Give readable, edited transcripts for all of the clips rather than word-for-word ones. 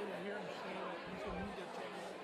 I hear him say that he's a media trainer.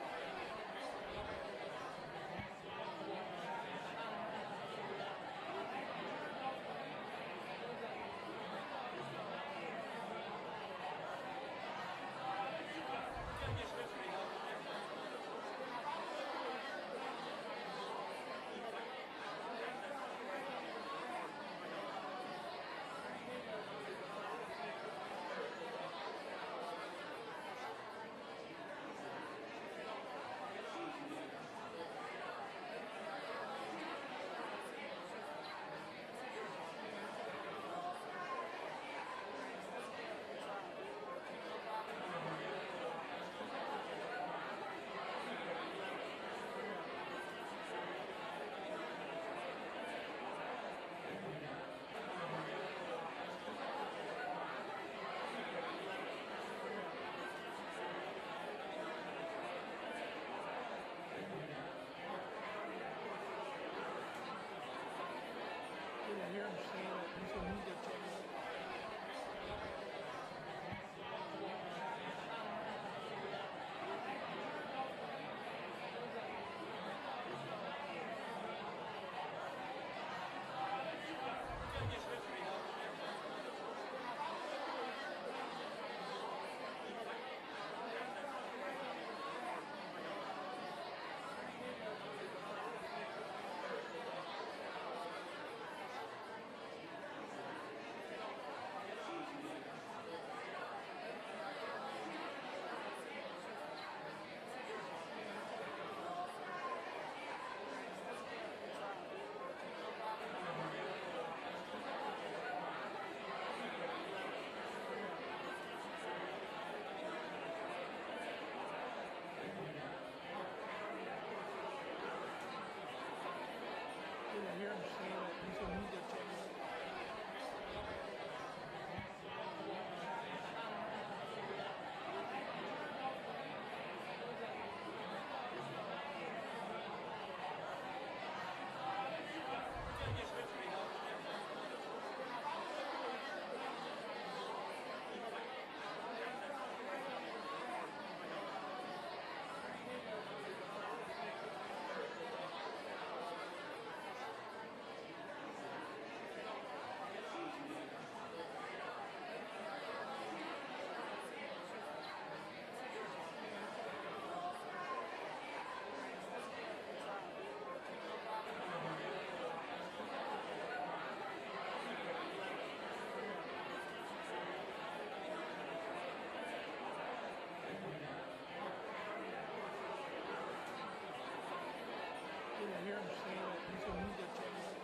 I hear him say that he's a media trainer. I hear him say that he's a media trainer. I hear him say that he's a media trainer.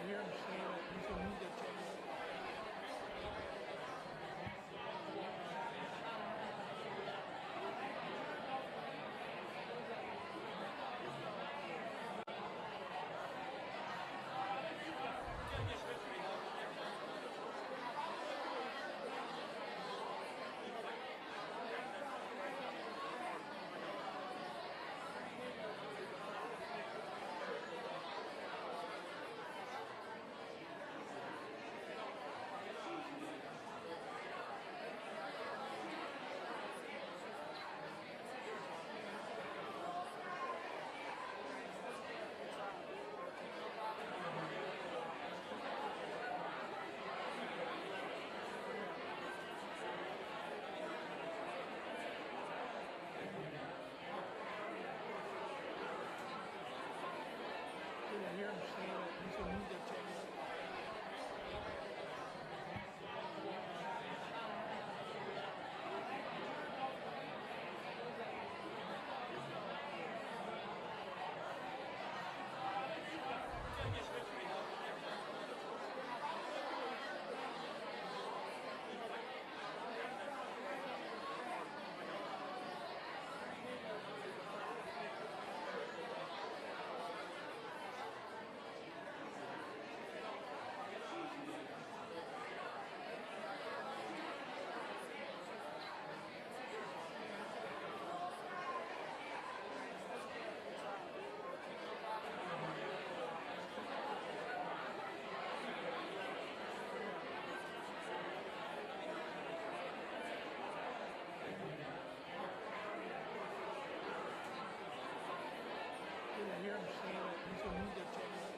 hear him say that he's a media channel. I hear him say that he's a media channel. I hear him say that he's a media channel.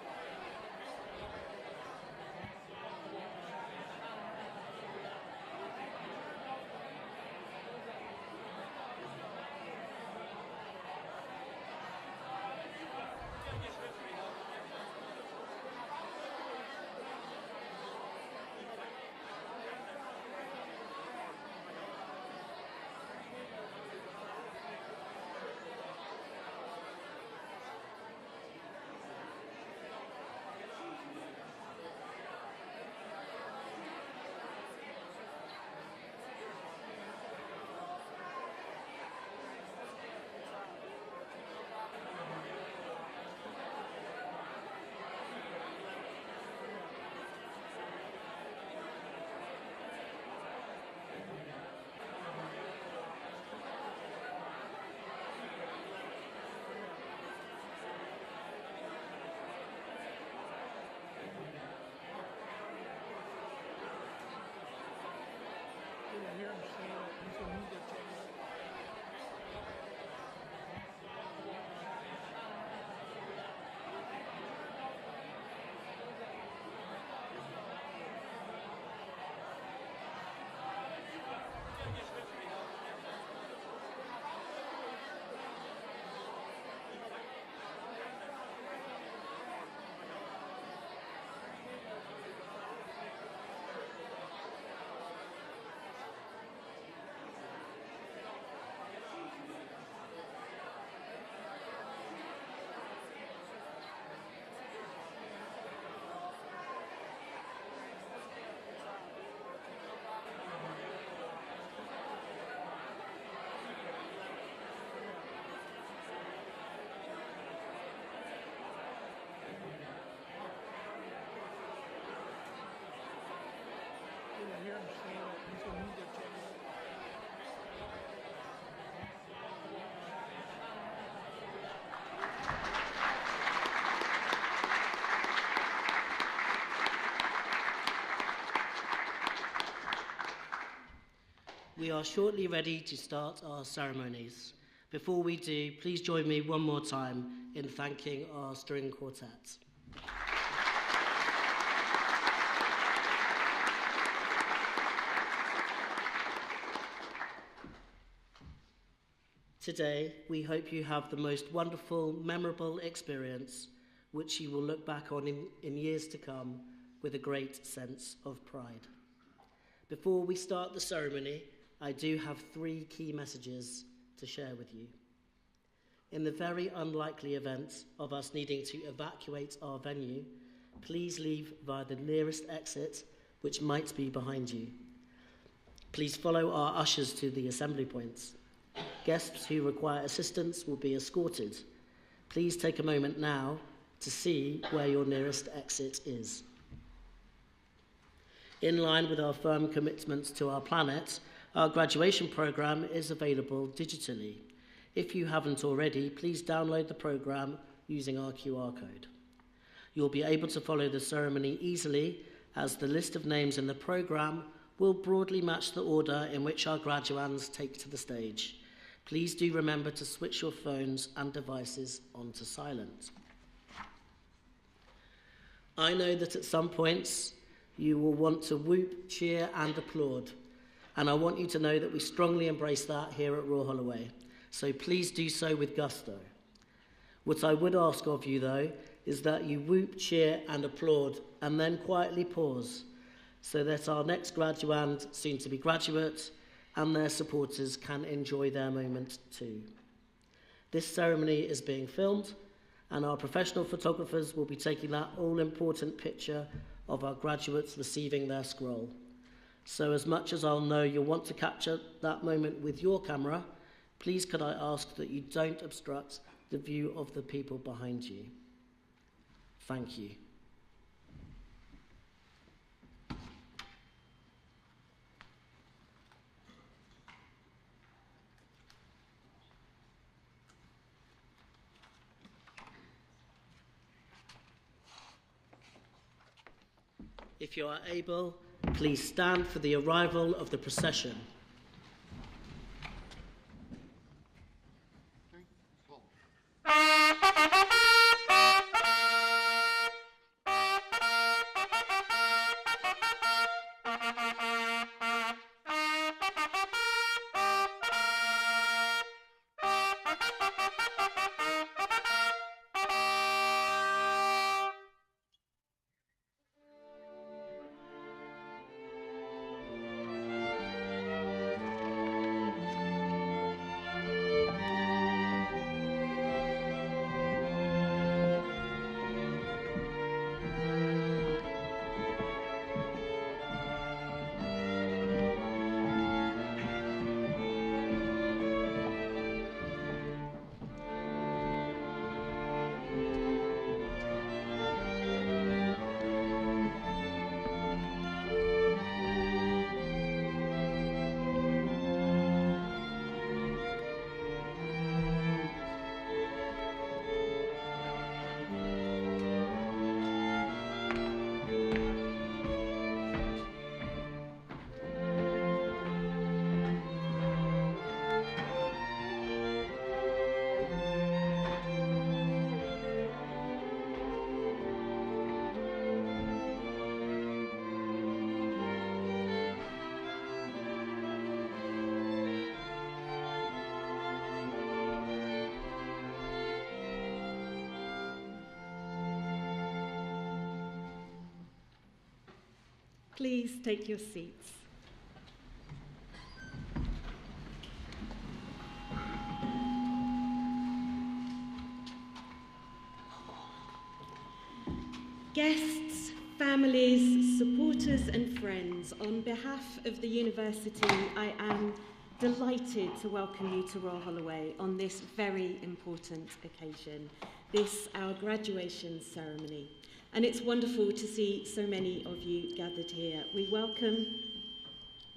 I hear him say that he's a media channel. I hear him say that he's a media channel. We are shortly ready to start our ceremonies. Before we do, please join me one more time in thanking our string quartet. Today, we hope you have the most wonderful, memorable experience, which you will look back on in years to come with a great sense of pride. Before we start the ceremony, I do have 3 key messages to share with you. In the very unlikely event of us needing to evacuate our venue, please leave via the nearest exit, which might be behind you. Please follow our ushers to the assembly points. Guests who require assistance will be escorted. Please take a moment now to see where your nearest exit is. In line with our firm commitment to our planet, our graduation programme is available digitally. If you haven't already, please download the programme using our QR code. You'll be able to follow the ceremony easily, as the list of names in the programme will broadly match the order in which our graduands take to the stage. Please do remember to switch your phones and devices onto silent. I know that at some points you will want to whoop, cheer and applaud, and I want you to know that we strongly embrace that here at Royal Holloway, so please do so with gusto. What I would ask of you, though, is that you whoop, cheer and applaud and then quietly pause so that our next graduand, soon to be graduate, and their supporters can enjoy their moment too. This ceremony is being filmed, and our professional photographers will be taking that all-important picture of our graduates receiving their scroll. So as much as I'll know you'll want to capture that moment with your camera, please could I ask that you don't obstruct the view of the people behind you. Thank you. If you are able, please stand for the arrival of the procession. Please take your seats. Guests, families, supporters and friends, on behalf of the university, I am delighted to welcome you to Royal Holloway on this very important occasion, this our graduation ceremony. And it's wonderful to see so many of you gathered here. We welcome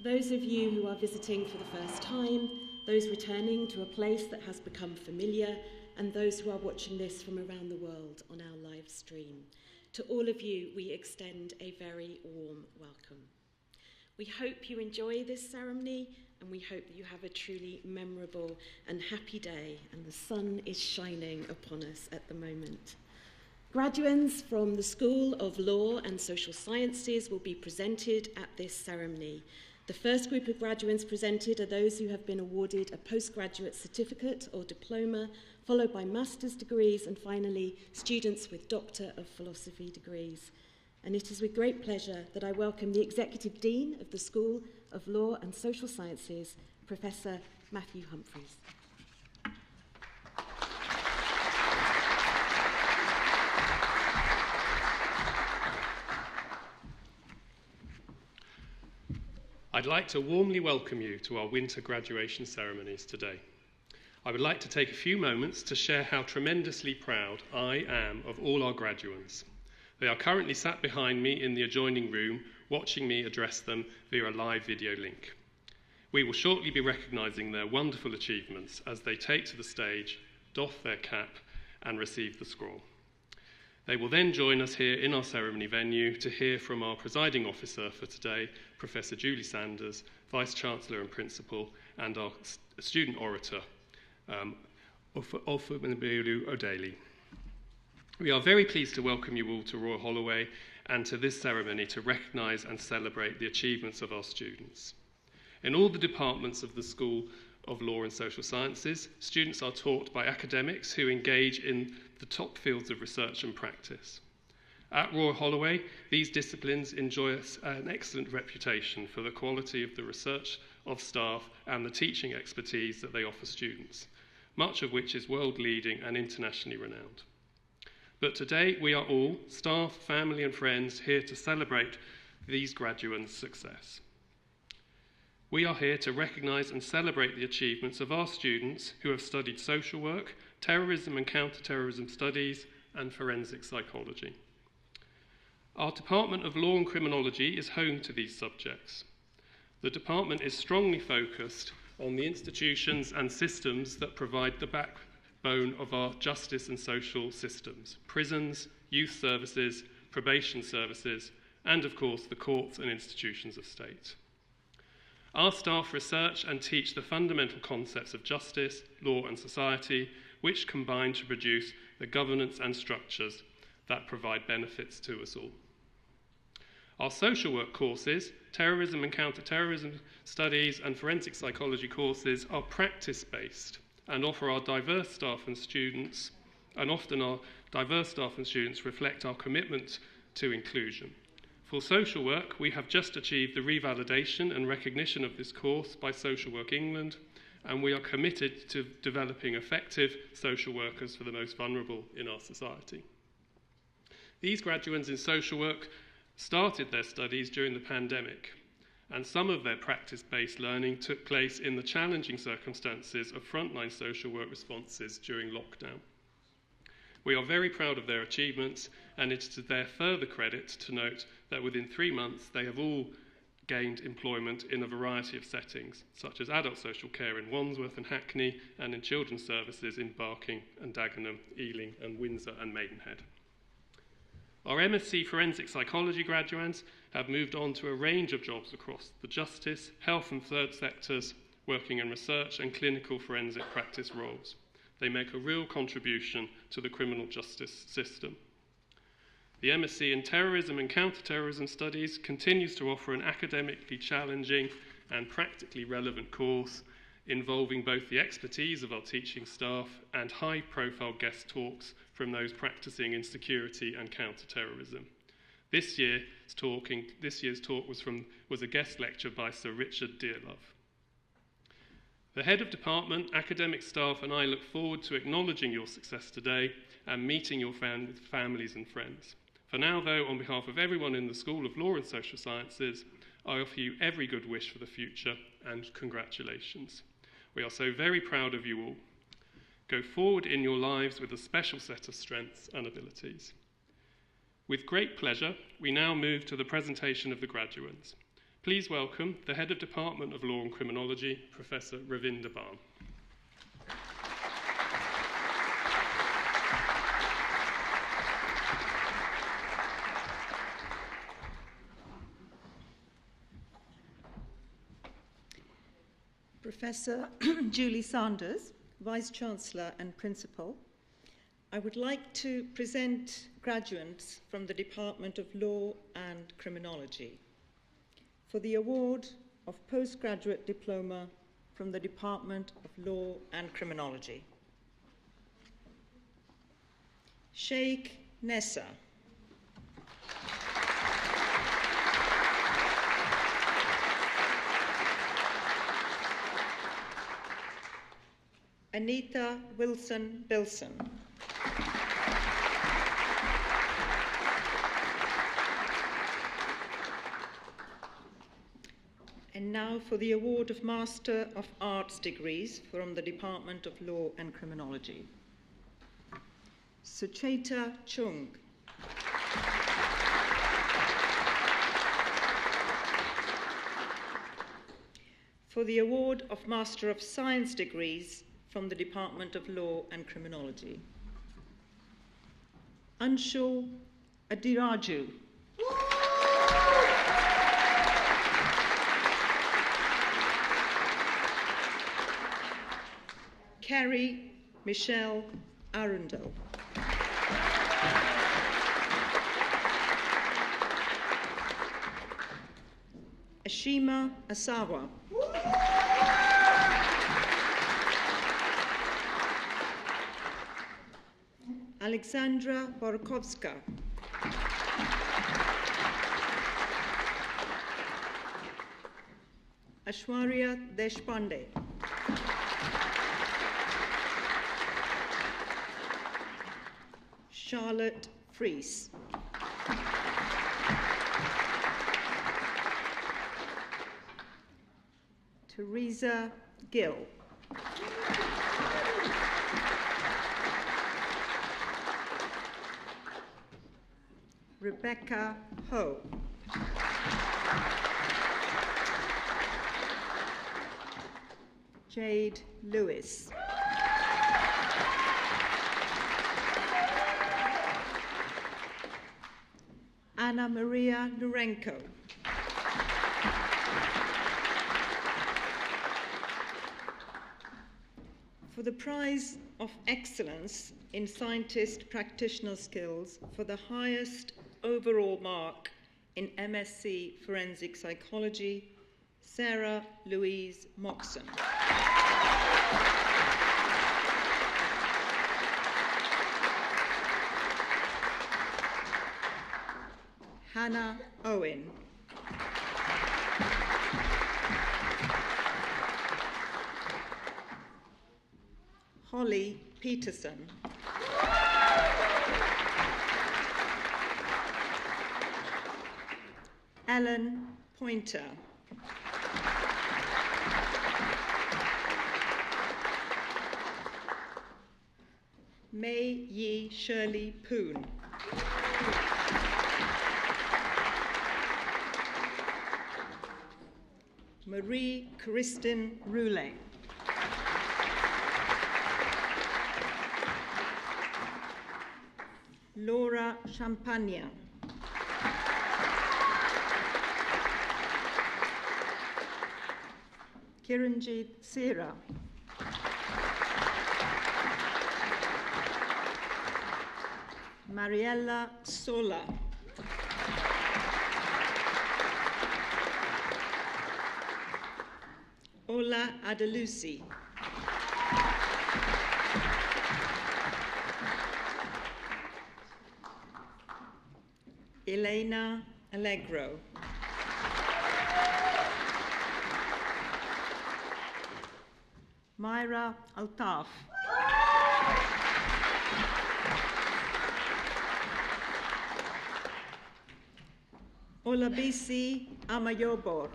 those of you who are visiting for the first time, those returning to a place that has become familiar, and those who are watching this from around the world on our live stream. To all of you, we extend a very warm welcome. We hope you enjoy this ceremony, and we hope that you have a truly memorable and happy day, and the sun is shining upon us at the moment. Graduands from the School of Law and Social Sciences will be presented at this ceremony. The first group of graduands presented are those who have been awarded a postgraduate certificate or diploma, followed by master's degrees, and finally, students with Doctor of Philosophy degrees. And it is with great pleasure that I welcome the Executive Dean of the School of Law and Social Sciences, Professor Matthew Humphreys. I'd like to warmly welcome you to our winter graduation ceremonies today. I would like to take a few moments to share how tremendously proud I am of all our graduands. They are currently sat behind me in the adjoining room, watching me address them via a live video link. We will shortly be recognising their wonderful achievements as they take to the stage, doff their cap, and receive the scroll. They will then join us here in our ceremony venue to hear from our presiding officer for today, Professor Julie Sanders, Vice-Chancellor and Principal, and our student orator, Ofumilolu Odeli. We are very pleased to welcome you all to Royal Holloway and to this ceremony to recognise and celebrate the achievements of our students. In all the departments of the School of Law and Social Sciences, students are taught by academics who engage in the top fields of research and practice. At Royal Holloway, these disciplines enjoy an excellent reputation for the quality of the research of staff and the teaching expertise that they offer students, much of which is world-leading and internationally renowned. But today we are all, staff, family and friends, here to celebrate these graduates' success. We are here to recognise and celebrate the achievements of our students who have studied social work, terrorism and counter-terrorism studies, and forensic psychology. Our Department of Law and Criminology is home to these subjects. The department is strongly focused on the institutions and systems that provide the backbone of our justice and social systems: prisons, youth services, probation services, and of course the courts and institutions of state. Our staff research and teach the fundamental concepts of justice, law and society, which combine to produce the governance and structures that provide benefits to us all. Our social work courses, terrorism and counter-terrorism studies and forensic psychology courses are practice-based and offer our diverse staff and students, and often our diverse staff and students reflect our commitment to inclusion. For social work, we have just achieved the revalidation and recognition of this course by Social Work England, and we are committed to developing effective social workers for the most vulnerable in our society. These graduates in social work started their studies during the pandemic, and some of their practice-based learning took place in the challenging circumstances of frontline social work responses during lockdown. We are very proud of their achievements, and it is to their further credit to note that within 3 months they have all gained employment in a variety of settings, such as adult social care in Wandsworth and Hackney, and in children's services in Barking and Dagenham, Ealing and Windsor and Maidenhead. Our MSc Forensic Psychology graduates have moved on to a range of jobs across the justice, health and third sectors, working in research and clinical forensic practice roles. They make a real contribution to the criminal justice system. The MSc in Terrorism and Counter-Terrorism Studies continues to offer an academically challenging and practically relevant course involving both the expertise of our teaching staff and high-profile guest talks from those practicing in security and counter-terrorism. This year's talk was a guest lecture by Sir Richard Dearlove. The head of department, academic staff, and I look forward to acknowledging your success today and meeting your families and friends. For now, though, on behalf of everyone in the School of Law and Social Sciences, I offer you every good wish for the future and congratulations. We are so very proud of you all. Go forward in your lives with a special set of strengths and abilities. With great pleasure, we now move to the presentation of the graduates. Please welcome the Head of Department of Law and Criminology, Professor Ravinder Bhan. Professor Julie Sanders, Vice-Chancellor and Principal, I would like to present graduates from the Department of Law and Criminology for the award of Postgraduate Diploma from the Department of Law and Criminology. Sheikh Nessa. Anita Wilson-Bilson. And now for the award of Master of Arts degrees from the Department of Law and Criminology. Sucheta Chung. For the award of Master of Science degrees from the Department of Law and Criminology. Anshu Adiraju. Carrie Michelle Arundel. Ashima Asawa. Alexandra Borkovska. Ashwarya Deshpande. Charlotte Fries. Teresa Gill. Rebecca Ho. Jade Lewis. Anna Maria Nurenko. For the prize of excellence in scientist practitioner skills for the highest overall mark in MSc Forensic Psychology, Sarah Louise Moxon. Hannah Owen. Holly Peterson. Ellen Pointer. Mei Yi Shirley Poon. Marie Kristin Roulet. Laura Champagne. Kiranjit Sera. Mariella Sola. Ola Adelusi. Elena Allegro. Myra Altaf. Olabisi Amayobor.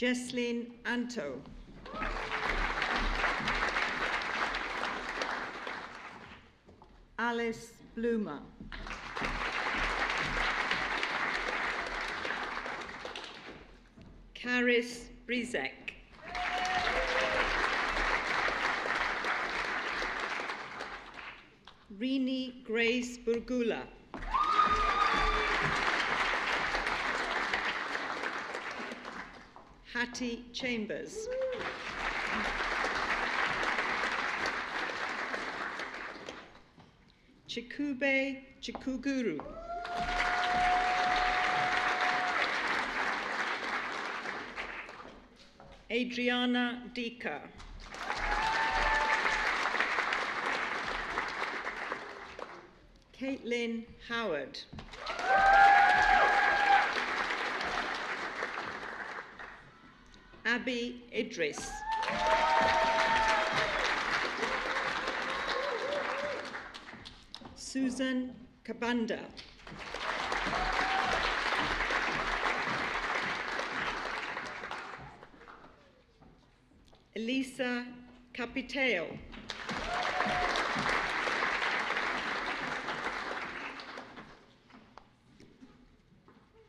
Jesslyn Anto. Alice Bloomer. Karis Brizek. Rini Grace Burgula. Hattie Chambers. Chikube Chikuguru. Adriana Dika. Caitlin Howard. Abby Idris. Susan Kabanda. Elisa Capiteo.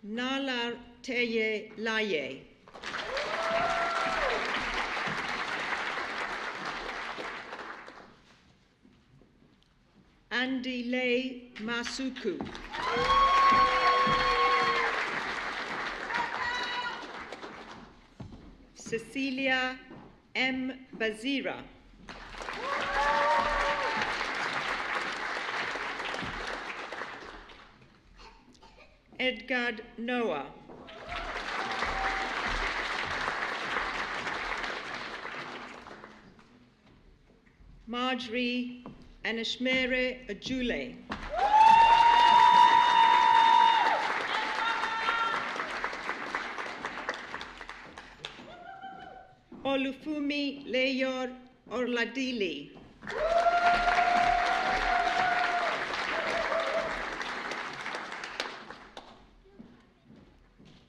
Nalar Teye Laye. Andy Lei Masuku. Cecilia M. Bazira. Edgard Noah. Marjorie Anishmere Ajule. Olufumi Leyor Orladili.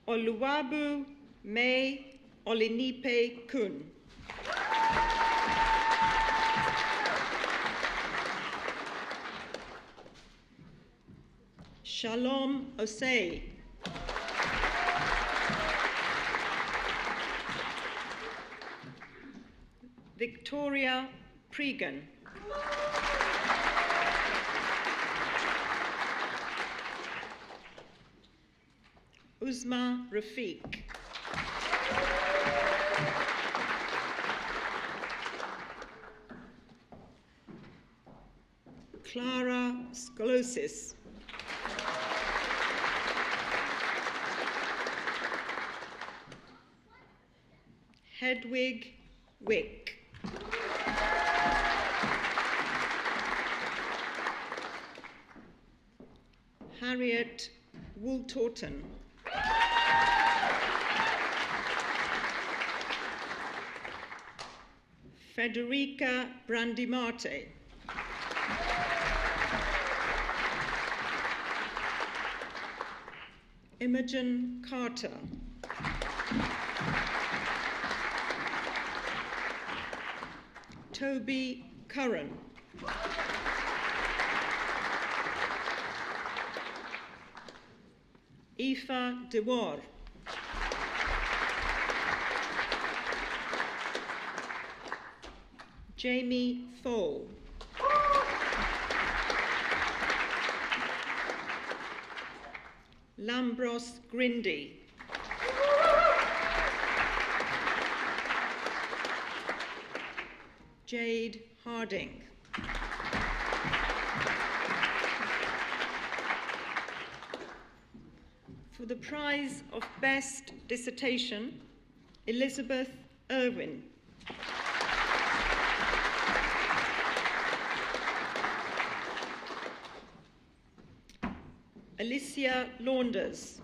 Oluwabu May Olinipe Kun. Shalom Osei. Victoria Pregan. Uzma Rafiq. Clara Skolosis. Hedwig Wick. Harriet Wooltorton. Federica Brandimarte. Imogen Carter. Toby Curran. Aoife Dewar. Jamie Fole. Lambros Grindy. Jade Harding. For the prize of Best Dissertation, Elizabeth Irwin. Alicia Launders.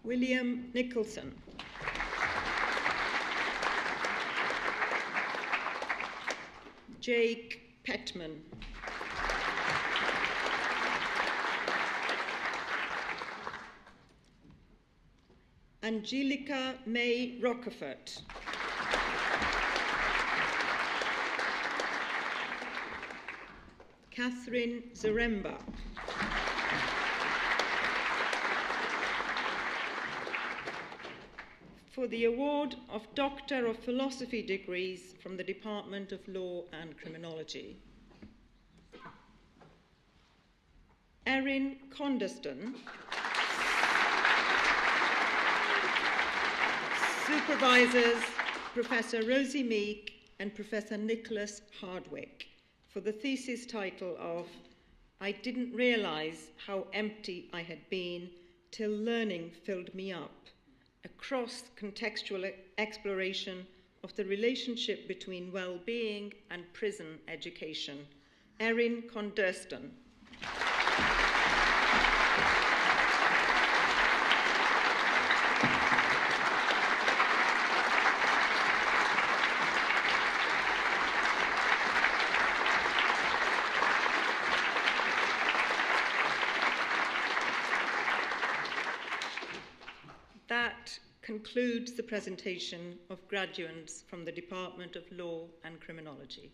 William Nicholson. Jake Petman. Angelica May Rockefort. Catherine Zaremba. For the award of Doctor of Philosophy degrees from the Department of Law and Criminology. Erin Condeston. Supervisors, Professor Rosie Meek and Professor Nicholas Hardwick, for the thesis title of I Didn't Realise How Empty I Had Been Till Learning Filled Me Up, a cross-contextual exploration of the relationship between well-being and prison education. Erin Condeston. concludes the presentation of graduates from the Department of Law and Criminology.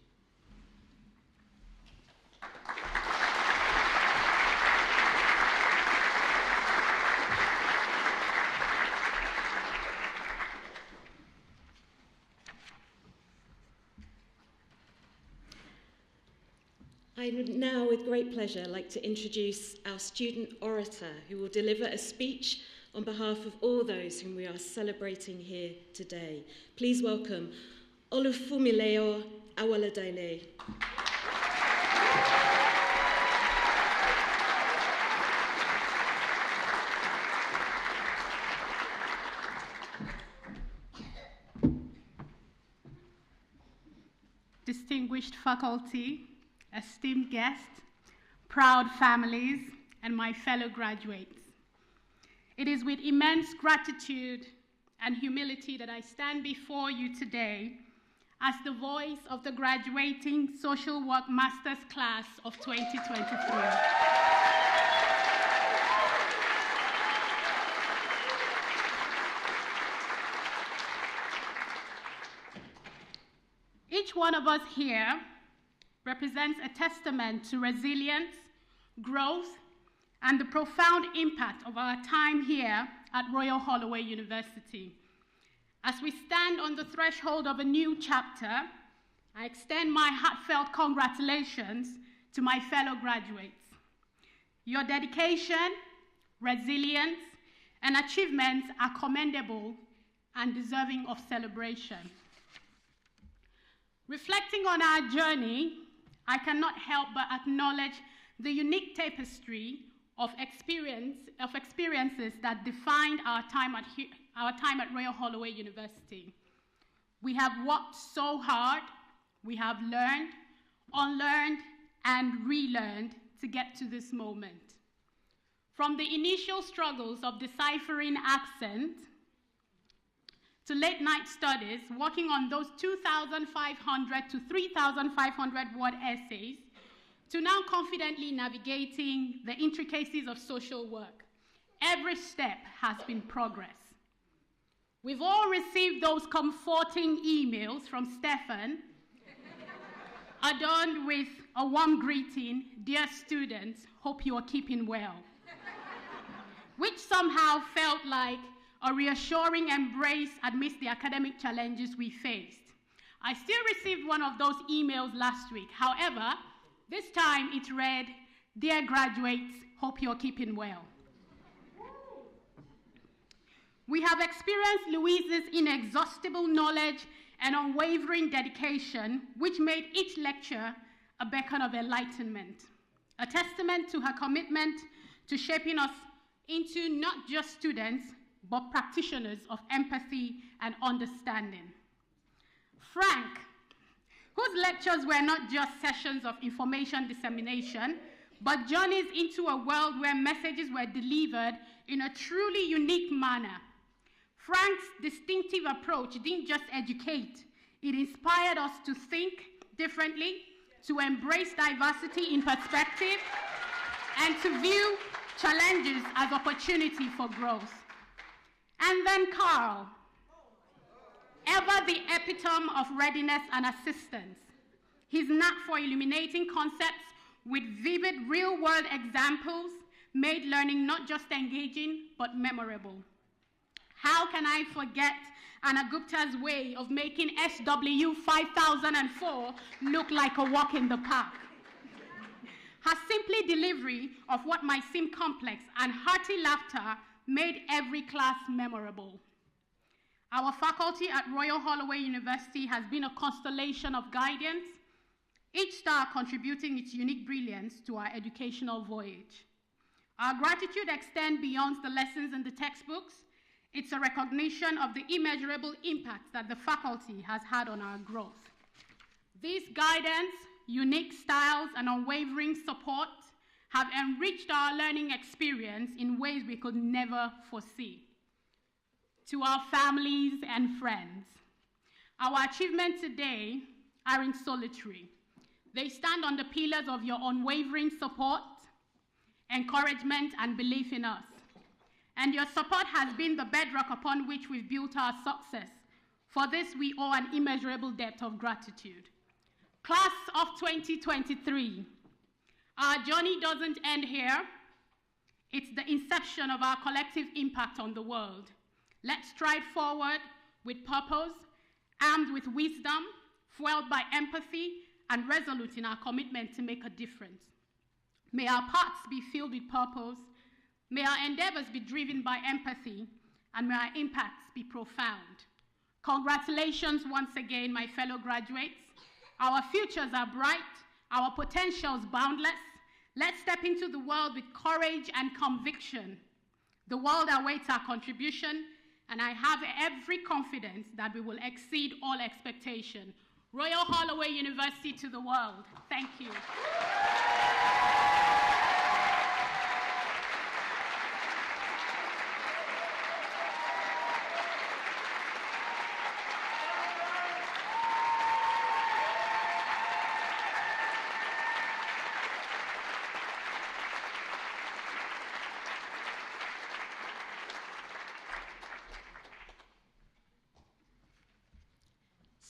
I would now, with great pleasure, like to introduce our student orator who will deliver a speech on behalf of all those whom we are celebrating here today. Please welcome Olufumileo Awoladele. Distinguished faculty, esteemed guests, proud families, and my fellow graduates. It is with immense gratitude and humility that I stand before you today as the voice of the graduating Social Work Masters class of 2023. Each one of us here represents a testament to resilience, growth, and the profound impact of our time here at Royal Holloway University. As we stand on the threshold of a new chapter, I extend my heartfelt congratulations to my fellow graduates. Your dedication, resilience, and achievements are commendable and deserving of celebration. Reflecting on our journey, I cannot help but acknowledge the unique tapestry of experiences that defined our time at Royal Holloway University. We have worked so hard, we have learned, unlearned, and relearned to get to this moment. From the initial struggles of deciphering accent to late night studies, working on those 2,500 to 3,500 word essays, to now confidently navigating the intricacies of social work. Every step has been progress. We've all received those comforting emails from Stefan, adorned with a warm greeting, "Dear students, hope you are keeping well," which somehow felt like a reassuring embrace amidst the academic challenges we faced. I still received one of those emails last week. However, this time it read, "Dear graduates, hope you're keeping well." We have experienced Louise's inexhaustible knowledge and unwavering dedication, which made each lecture a beacon of enlightenment, a testament to her commitment to shaping us into not just students, but practitioners of empathy and understanding. Frank, whose lectures were not just sessions of information dissemination, but journeys into a world where messages were delivered in a truly unique manner. Frank's distinctive approach didn't just educate, it inspired us to think differently, to embrace diversity in perspective, and to view challenges as opportunity for growth. And then Carl, ever the epitome of readiness and assistance. His knack for illuminating concepts with vivid real-world examples made learning not just engaging, but memorable. How can I forget Anna Gupta's way of making SW 5004 look like a walk in the park? Her simply delivery of what might seem complex and hearty laughter made every class memorable. Our faculty at Royal Holloway University has been a constellation of guidance, each star contributing its unique brilliance to our educational voyage. Our gratitude extends beyond the lessons in the textbooks. It's a recognition of the immeasurable impact that the faculty has had on our growth. This guidance, unique styles, and unwavering support have enriched our learning experience in ways we could never foresee. To our families and friends, our achievements today aren't solitary. They stand on the pillars of your unwavering support, encouragement, and belief in us. and your support has been the bedrock upon which we've built our success. For this, we owe an immeasurable debt of gratitude. Class of 2023, our journey doesn't end here. It's the inception of our collective impact on the world. Let's stride forward with purpose, armed with wisdom, fueled by empathy, and resolute in our commitment to make a difference. May our paths be filled with purpose, may our endeavors be driven by empathy, and may our impacts be profound. Congratulations once again, my fellow graduates. Our futures are bright, our potentials boundless. Let's step into the world with courage and conviction. The world awaits our contribution, and I have every confidence that we will exceed all expectation. Royal Holloway University to the world. Thank you.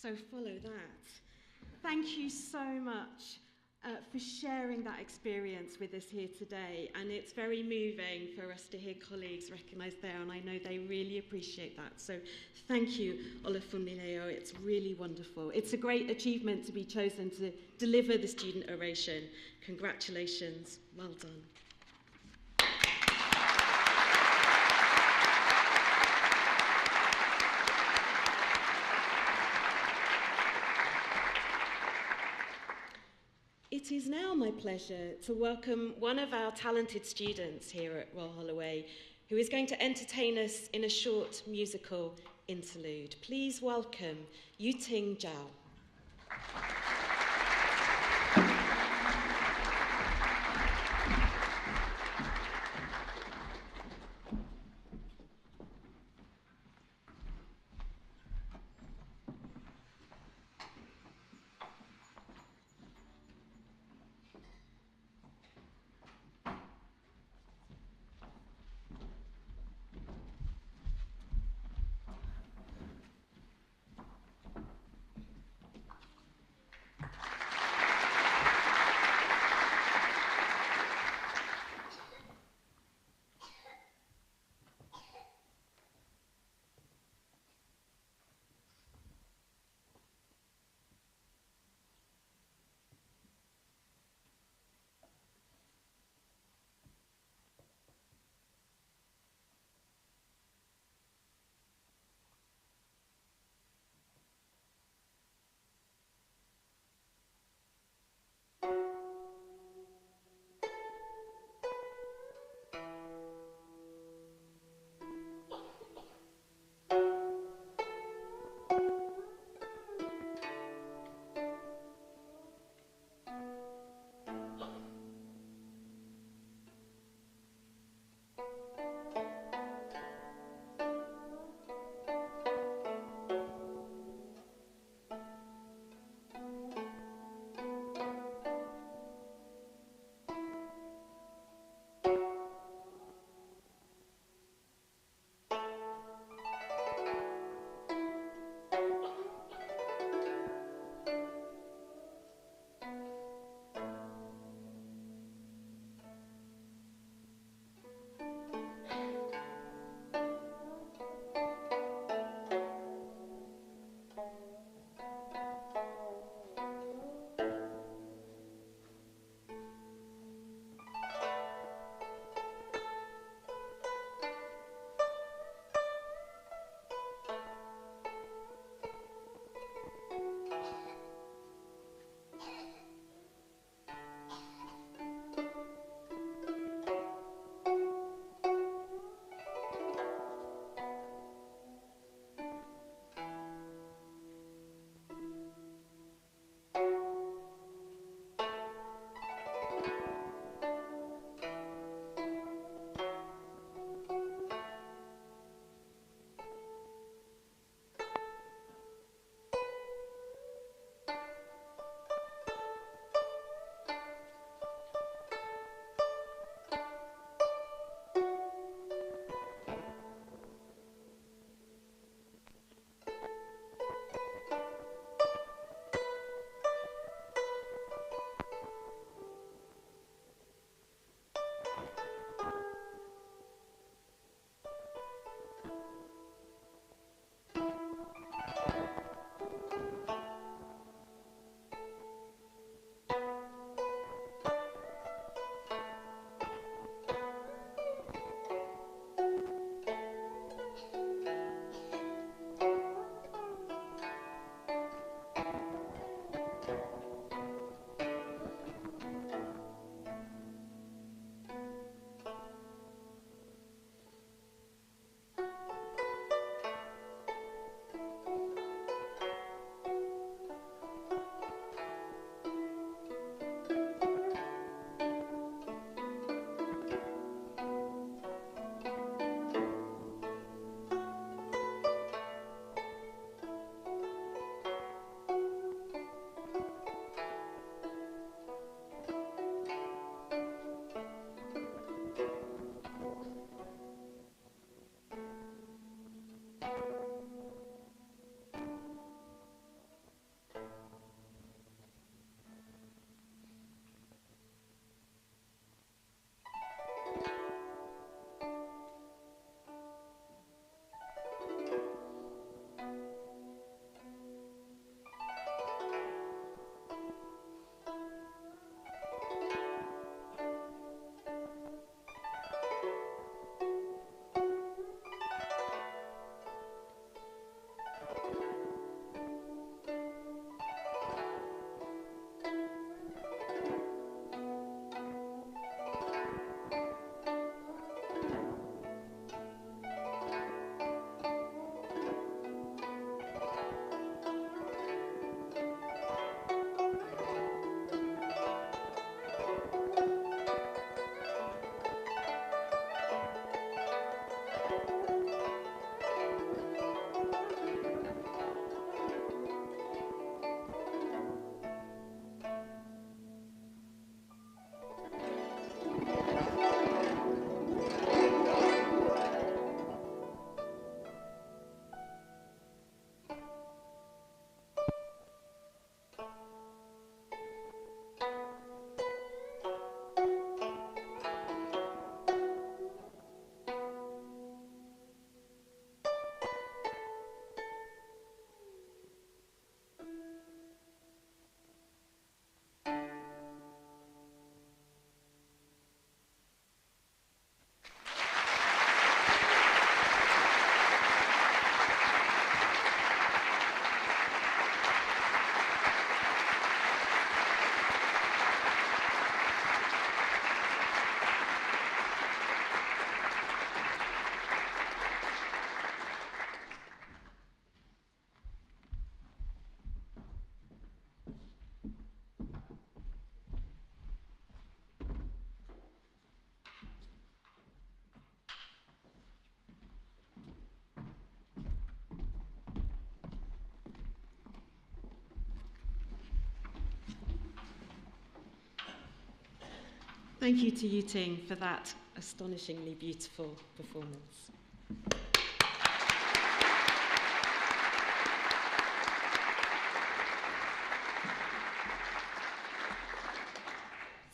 So follow that. Thank you so much for sharing that experience with us here today. And it's very moving for us to hear colleagues recognised there, and I know they really appreciate that. So thank you, Olufumileo. It's really wonderful. It's a great achievement to be chosen to deliver the student oration. Congratulations. Well done. It is now my pleasure to welcome one of our talented students here at Royal Holloway, who is going to entertain us in a short musical interlude. Please welcome Yuting Zhao. Thank you to you, Ting, for that astonishingly beautiful performance.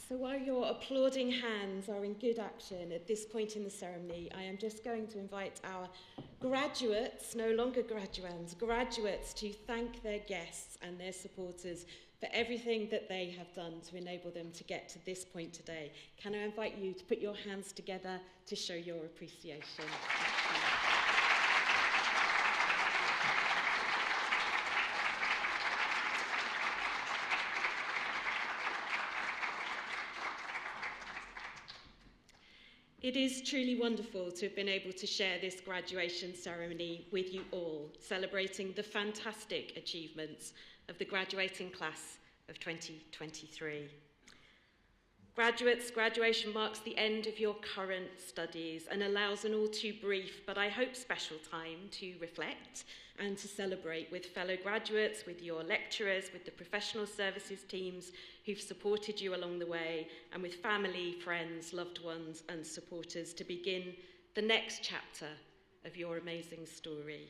So while your applauding hands are in good action at this point in the ceremony, I am just going to invite our graduates, no longer graduands, graduates to thank their guests and their supporters for everything that they have done to enable them to get to this point today. Can I invite you to put your hands together to show your appreciation? It is truly wonderful to have been able to share this graduation ceremony with you all, celebrating the fantastic achievements of the graduating class of 2023. Graduates, graduation marks the end of your current studies and allows an all too brief, but I hope special time to reflect and to celebrate with fellow graduates, with your lecturers, with the professional services teams who've supported you along the way, and with family, friends, loved ones, and supporters to begin the next chapter of your amazing story.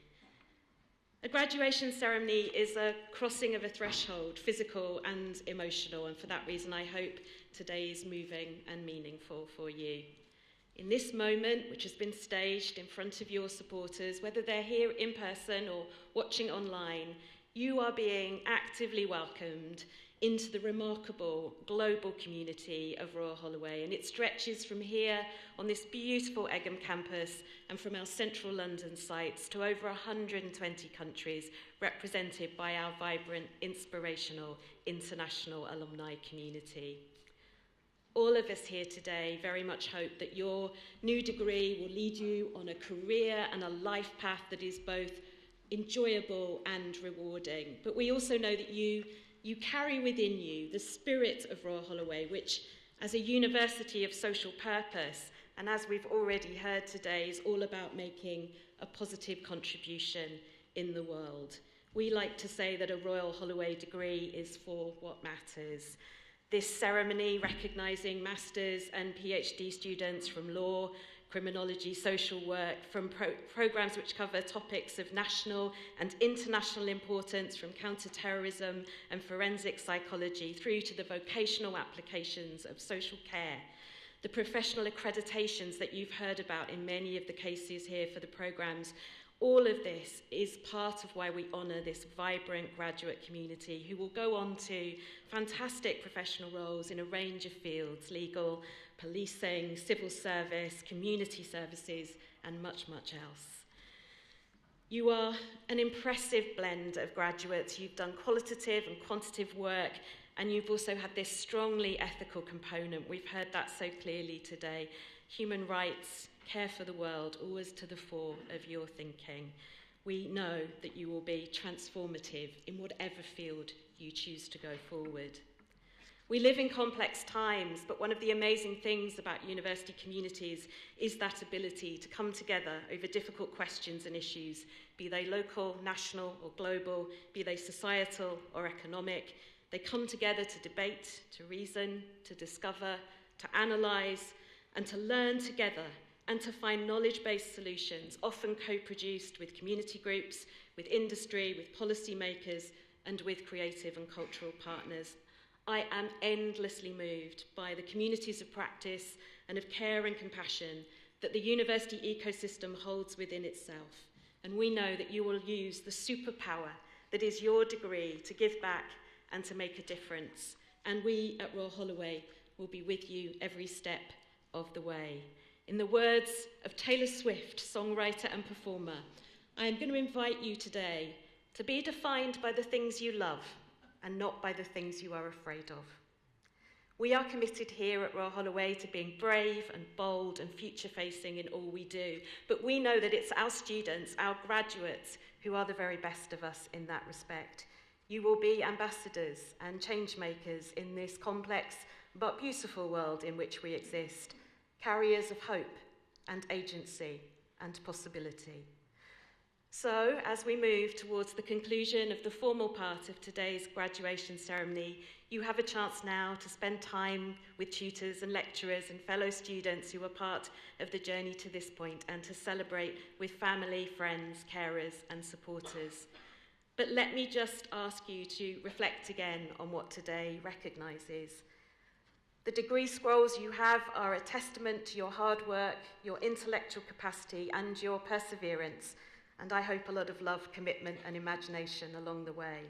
A graduation ceremony is a crossing of a threshold, physical and emotional, and for that reason I hope today is moving and meaningful for you. In this moment, which has been staged in front of your supporters, whether they're here in person or watching online, you are being actively welcomed into the remarkable global community of Royal Holloway, and it stretches from here on this beautiful Egham campus and from our central London sites to over 120 countries represented by our vibrant, inspirational, international alumni community. All of us here today very much hope that your new degree will lead you on a career and a life path that is both enjoyable and rewarding. But we also know that you carry within you the spirit of Royal Holloway, which, as a university of social purpose, and as we've already heard today, is all about making a positive contribution in the world. We like to say that a Royal Holloway degree is for what matters. This ceremony, recognising masters and PhD students from law, criminology, social work, from programmes which cover topics of national and international importance, from counter-terrorism and forensic psychology through to the vocational applications of social care. The professional accreditations that you've heard about in many of the cases here for the programmes, all of this is part of why we honour this vibrant graduate community who will go on to fantastic professional roles in a range of fields: legal, policing, civil service, community services, and much, much else. You are an impressive blend of graduates. You've done qualitative and quantitative work, and you've also had this strongly ethical component. We've heard that so clearly today. Human rights, care for the world, always to the fore of your thinking. We know that you will be transformative in whatever field you choose to go forward. We live in complex times, but one of the amazing things about university communities is that ability to come together over difficult questions and issues, be they local, national, or global, be they societal or economic. They come together to debate, to reason, to discover, to analyse, and to learn together, and to find knowledge-based solutions, often co-produced with community groups, with industry, with policymakers, and with creative and cultural partners. I am endlessly moved by the communities of practice and of care and compassion that the university ecosystem holds within itself. And we know that you will use the superpower that is your degree to give back and to make a difference. And we at Royal Holloway will be with you every step of the way. In the words of Taylor Swift, songwriter and performer, I am going to invite you today to be defined by the things you love and not by the things you are afraid of. We are committed here at Royal Holloway to being brave and bold and future-facing in all we do, but we know that it's our students, our graduates, who are the very best of us in that respect. You will be ambassadors and change makers in this complex but beautiful world in which we exist, carriers of hope and agency and possibility. So, as we move towards the conclusion of the formal part of today's graduation ceremony, you have a chance now to spend time with tutors and lecturers and fellow students who are part of the journey to this point, and to celebrate with family, friends, carers, and supporters. But let me just ask you to reflect again on what today recognises. The degree scrolls you have are a testament to your hard work, your intellectual capacity, and your perseverance, and I hope a lot of love, commitment, and imagination along the way.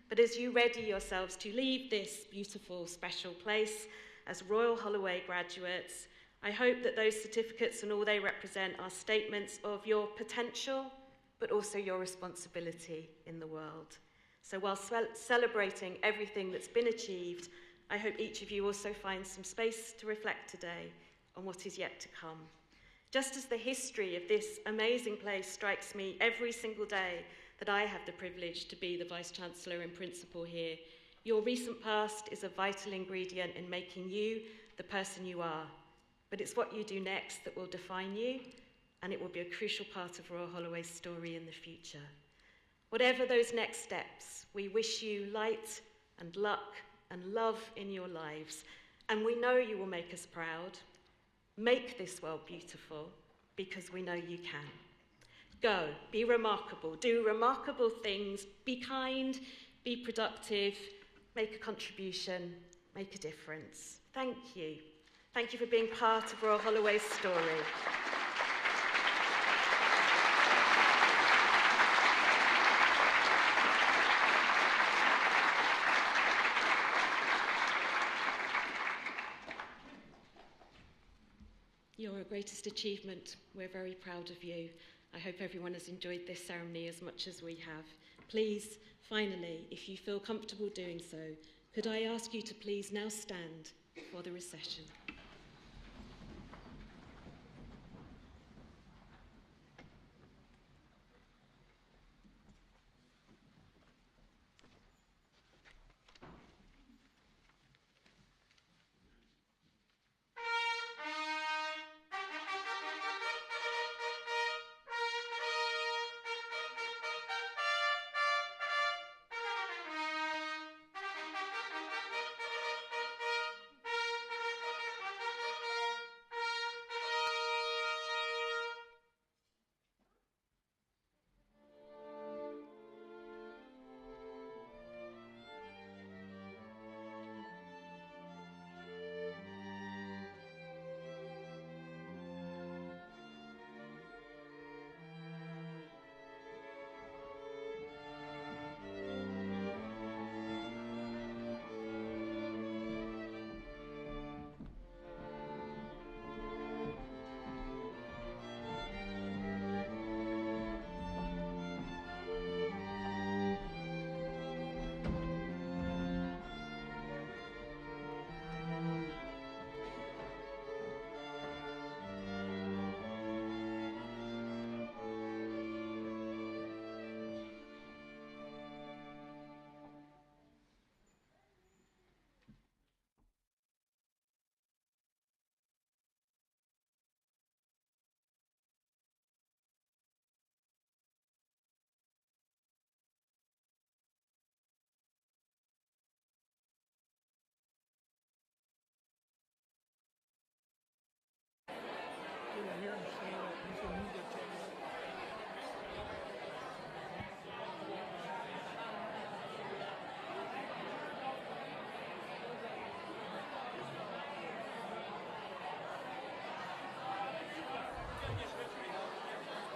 But as you ready yourselves to leave this beautiful, special place as Royal Holloway graduates, I hope that those certificates and all they represent are statements of your potential, but also your responsibility in the world. So while celebrating everything that's been achieved, I hope each of you also finds some space to reflect today on what is yet to come. Just as the history of this amazing place strikes me every single day that I have the privilege to be the Vice-Chancellor and Principal here, your recent past is a vital ingredient in making you the person you are. But it's what you do next that will define you, and it will be a crucial part of Royal Holloway's story in the future. Whatever those next steps, we wish you light and luck and love in your lives, and we know you will make us proud. Make this world beautiful, because we know you can. Go, be remarkable, do remarkable things, be kind, be productive, make a contribution, make a difference. Thank you. Thank you for being part of Royal Holloway's story. Your greatest achievement, we're very proud of you. I hope everyone has enjoyed this ceremony as much as we have. Please, finally, if you feel comfortable doing so, could I ask you to please now stand for the recession? You will hear him say